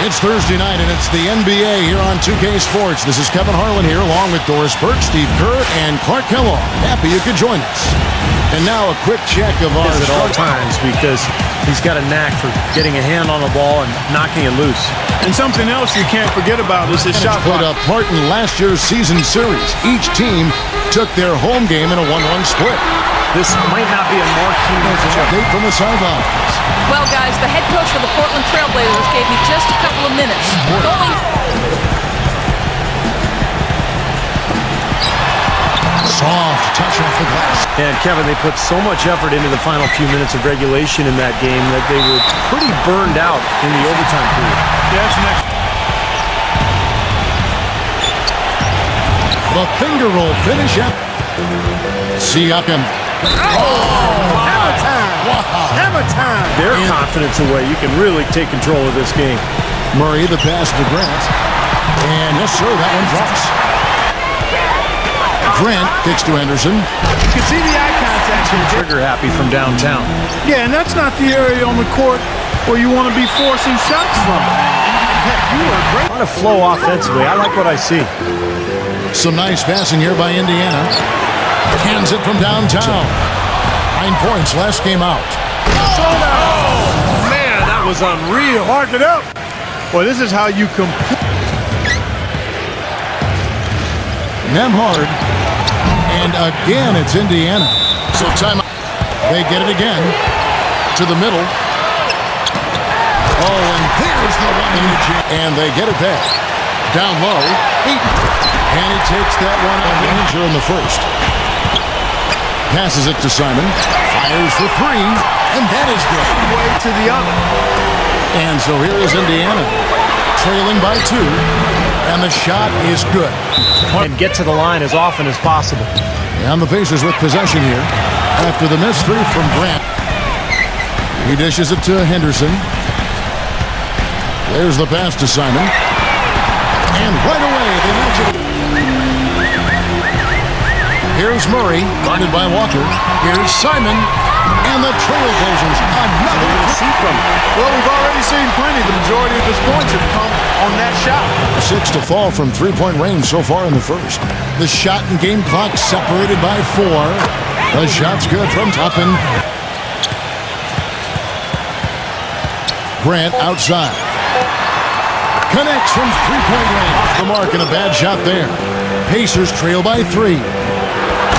It's Thursday night, and it's the NBA here on 2K Sports. This is Kevin Harlan here, along with Doris Burke, Steve Kerr, and Clark Kellogg. Happy you could join us. And now a quick check of our at all times, because he's got a knack for getting a hand on the ball and knocking it loose. And something else you can't forget about is his shot played a part in last year's season series. Each team took their home game in a 1-1 split. This might not be a marquee update from the sidelines. Well, guys, the head coach for the Portland Trailblazers gave me just a couple of minutes. Soft touch off the glass. And, Kevin, they put so much effort into the final few minutes of regulation in that game that they were pretty burned out in the overtime period. Yes, next. The finger roll finish up. Siakam. Hammer time! Wow. Hammer time! Their confidence away, you can really take control of this game. Murray, the pass to Grant. And yes, sir, that one drops. Grant kicks to Henderson. You can see the eye contact here. Trigger happy from downtown. Yeah, and that's not the area on the court where you want to be forcing shots from. Heck, you are great. Trying to flow offensively. I like what I see. Some nice passing here by Indiana. Cans it from downtown. 9 points, last game out. Oh, man, that was unreal. Mark it up. Well, this is how you complete. Nembhard. And again, it's Indiana. So timeout. They get it again. To the middle. Oh, and there's the one in the jam. And they get it back. Down low. Eaton. And he takes that one out of danger in the first. Passes it to Simon. Fires for three. And that is good. Way to the other. And so here is Indiana. Trailing by 2. And the shot is good. And get to the line as often as possible. And the Pacers with possession here. After the missed three from Grant. He dishes it to Henderson. There's the pass to Simon. And right away they match it. Here's Murray, guarded by Walker. Here's Simon, and the Trailblazers another see from. Well, we've already seen plenty. The majority of his points have come on that shot. 6 to fall from three-point range so far in the first. The shot and game clock separated by 4. The shot's good from Toppin. Grant outside. Connects from three-point range. Off the mark and a bad shot there. Pacers trail by 3.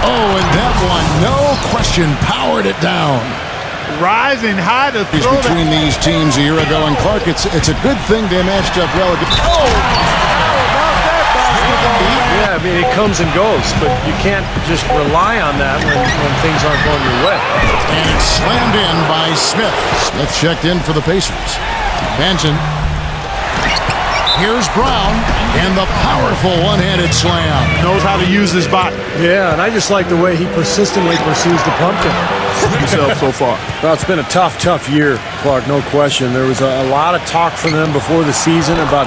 Oh, and that one, no question, powered it down. Rising high to throw between these teams a year ago, and Clark, it's a good thing they matched up well. Oh, how about that basketball? Yeah, I mean, it comes and goes, but you can't just rely on that when things aren't going your way. And it's slammed in by Smith. Smith checked in for the Pacers. Benson. Here's Brown, and the powerful one-handed slam. Knows how to use his body. Yeah, and I just like the way he persistently pursues the pumpkin. Himself so far. Well, it's been a tough year, Clark, no question. There was a lot of talk from them before the season about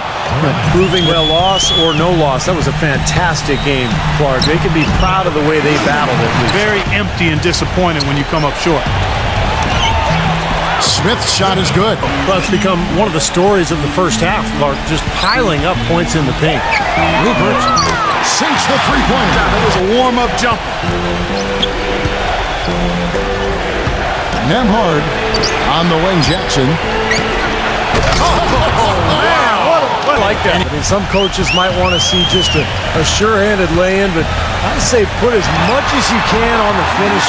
proving a loss or no loss. That was a fantastic game, Clark. They can be proud of the way they battled it. Very empty and disappointed when you come up short. Smith's shot is good. Well, it's become one of the stories of the first half, Clark, just piling up points in the paint. Rupert sinks the three-pointer. That was a warm-up jump. Nembhard on the wing, Jackson. Man, I like that. I mean, some coaches might want to see just a sure-handed lay-in, but I say put as much as you can on the finish.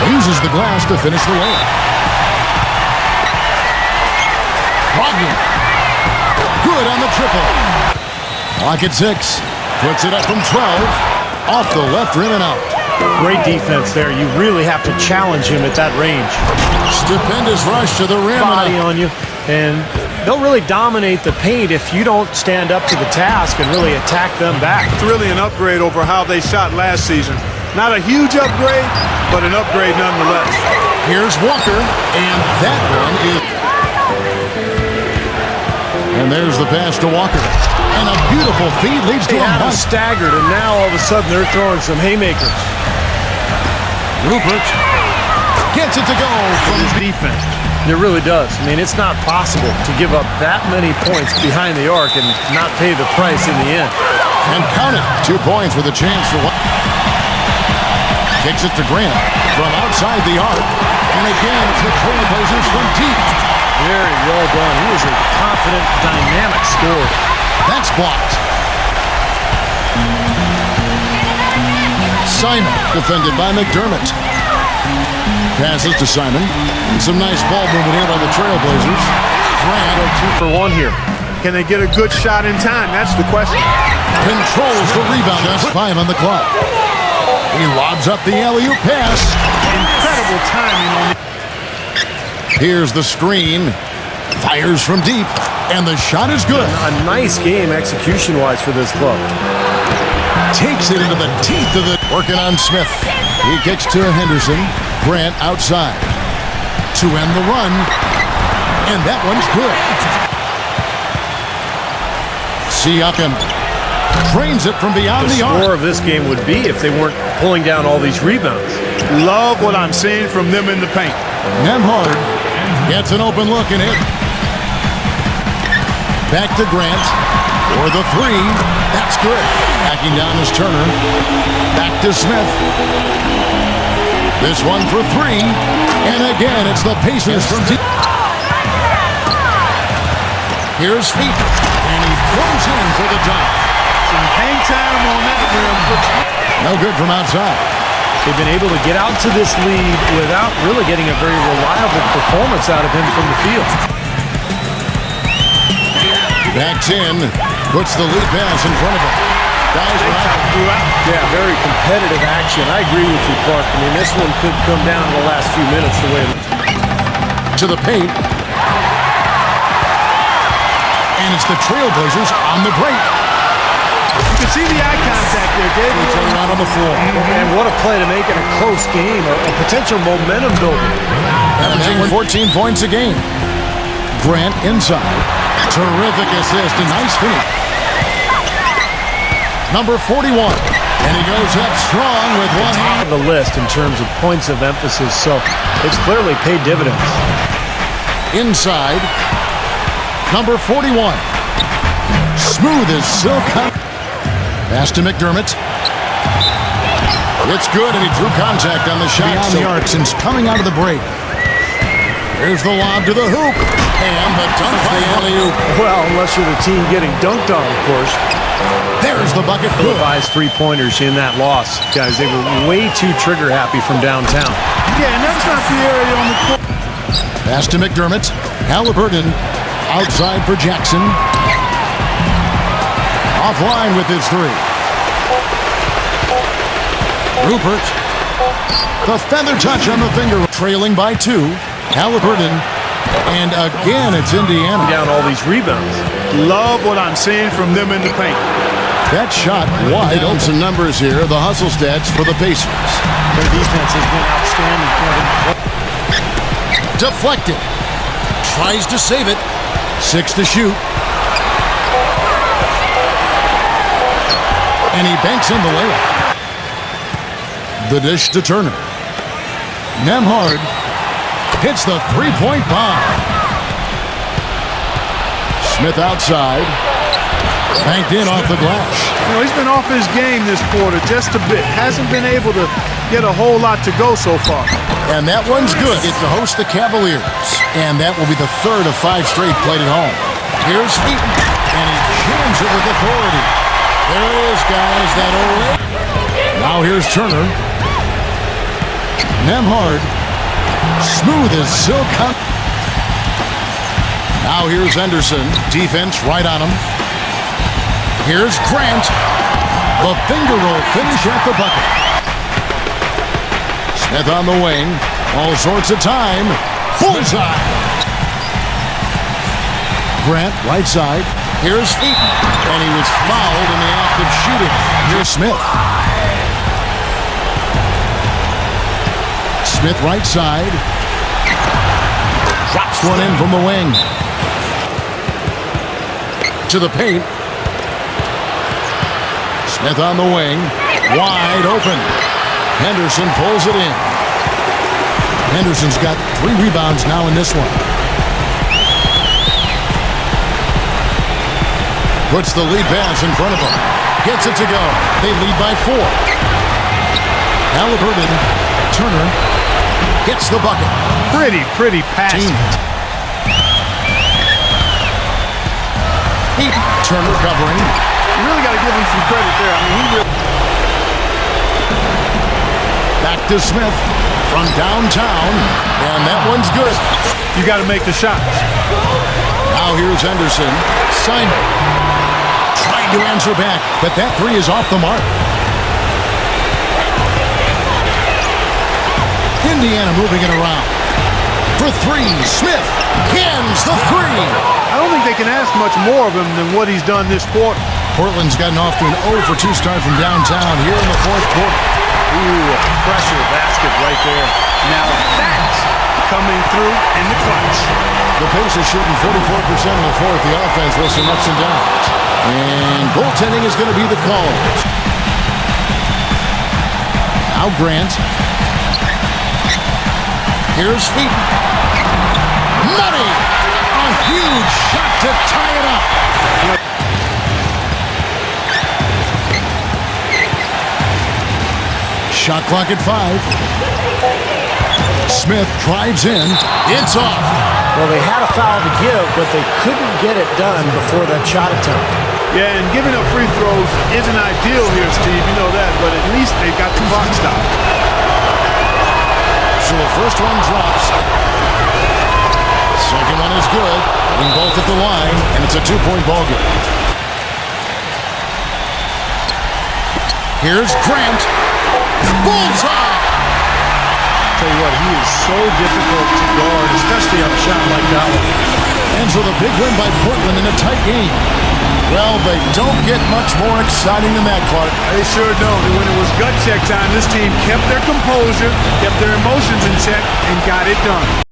Uses the glass to finish the layup. Brogdon. Good on the triple. Clock at 6. Puts it up from 12. Off the left rim and out. Great defense there. You really have to challenge him at that range. Stupendous rush to the rim. Body on you. And they'll really dominate the paint if you don't stand up to the task and really attack them back. It's really an upgrade over how they shot last season. Not a huge upgrade, but an upgrade nonetheless. Here's Walker, and that one is... And there's the pass to Walker. And a beautiful feed leads to a bunt. Staggered, and now all of a sudden they're throwing some haymakers. Rupert Gets it to go from His defense. It really does. I mean, it's not possible to give up that many points behind the arc and not pay the price in the end. and count it. 2 points with a chance for one. Kicks it to Grant from outside the arc. And again, it's the Trailblazers from deep. Very well done. He was a confident, dynamic scorer. That's blocked. Simon defended by McDermott. Passes to Simon. And some nice ball movement here by the Trailblazers. Grant 2 for 1 here. Can they get a good shot in time? That's the question. controls the rebound. Just 5 on the clock. He lobs up the alley-oop pass. Incredible timing on the... Here's the screen. Fires from deep. And the shot is good. A nice game execution-wise for this club. Takes it into the teeth of the... Working on Smith. He kicks to Henderson. Grant outside. To end the run. And that one's good. Siakam trains it from beyond the arc. The score of this game would be if they weren't pulling down all these rebounds. Love what I'm seeing from them in the paint. Nemhard gets an open look and hit. Back to Grant for the 3. That's good. Backing down is Turner. Back to Smith. This one for 3. And again, it's the Pacers from deep. Here's Feet. And he throws in for the dunk. Some hang time on that rim. No good from outside. They've been able to get out to this lead without really getting a very reliable performance out of him from the field. Backs in. Puts the lead pass in front of him. Guys are out. Yeah, very competitive action. I agree with you, Clark. I mean, this one could come down in the last few minutes the way it To the paint. And it's the Trailblazers on the break. You can see the eye contact there, David. Turn around on the floor. And what a play to make in a close game, a potential momentum builder. Averaging 14 points a game. Grant inside. Terrific assist. A nice finish. Number 41. And he goes up strong with one hand. On the list in terms of points of emphasis, so it's clearly paid dividends. Inside. Number 41. Smooth as silk. Pass to McDermott. It's good, and he drew contact on the shot. Beyond the arc since coming out of the break. Here's the lob to the hoop. And the dunk by alley-oop. Well, unless you're the team getting dunked on, of course. There's the bucket. Good. Buys 3-pointers in that loss. Guys, they were way too trigger-happy from downtown. Yeah, and that's not the area on the court. Pass to McDermott. Halliburton outside for Jackson. Offline with his 3. Rupert. The feather touch on the finger. Trailing by 2. Halliburton. And again, it's Indiana. Down all these rebounds. Love what I'm seeing from them in the paint. That shot wide. Some numbers here. The hustle stats for the Pacers. Their defense has been outstanding, Kevin. Deflected. Tries to save it. 6 to shoot. And he banks in the layup. The dish to Turner. Nemhard hits the 3-point bomb. Smith outside. Banked in off the glass. You know, he's been off his game this quarter just a bit. Hasn't been able to get a whole lot to go so far. And that one's good. Get to host the Cavaliers. And that will be the 3rd of 5 straight played at home. Here's Featon. And he jams it with authority. There it is, guys. That old. Now here's Turner. Nemhard. Smooth as silk. Now here's Henderson. Defense right on him. Here's Grant. The finger roll finish at the bucket. Smith on the wing. All sorts of time. Bullseye. Grant right side. Here's Featon. And he was fouled in the act of shooting. Here's Smith. Smith right side. Drops one in from the wing. To the paint. Smith on the wing. Wide open. Henderson pulls it in. Henderson's got 3 rebounds now in this one. Puts the lead pass in front of him. Gets it to go. They lead by 4. Halliburton, Turner, gets the bucket. Pretty pass. Turner covering. You really got to give him some credit there. I mean, he really... Back to Smith from downtown, and that one's good. You got to make the shots. Now here's Henderson. Simon trying to answer back, but that 3 is off the mark. Indiana moving it around. For 3, Smith cans the 3. I don't think they can ask much more of him than what he's done this quarter. Portland's gotten off to an 0 for 2 start from downtown here in the 4th quarter. Ooh, a pressure basket right there. Now that's coming through in the clutch. The Pacers shooting 44% in the 4th. The offense with some ups and downs. And goaltending is going to be the call. Now Grant. Here's Heaton. Money! A huge shot to tie it up. Shot clock at 5. Smith drives in. It's off. Well, they had a foul to give, but they couldn't get it done before that shot attempt. Yeah, and giving up free throws isn't ideal here, Steve. You know that, but at least they've got the clock stopped. So the first one drops. Second one is good. Hitting both at the line, and it's a 2-point ball game. Here's Grant. Bullseye! Tell you what, he is so difficult to guard, especially on a shot like that one. Ends with a big win by Portland in a tight game. Well, they don't get much more exciting than that, Clark. They sure don't. And when it was gut check time, this team kept their composure, kept their emotions in check, and got it done.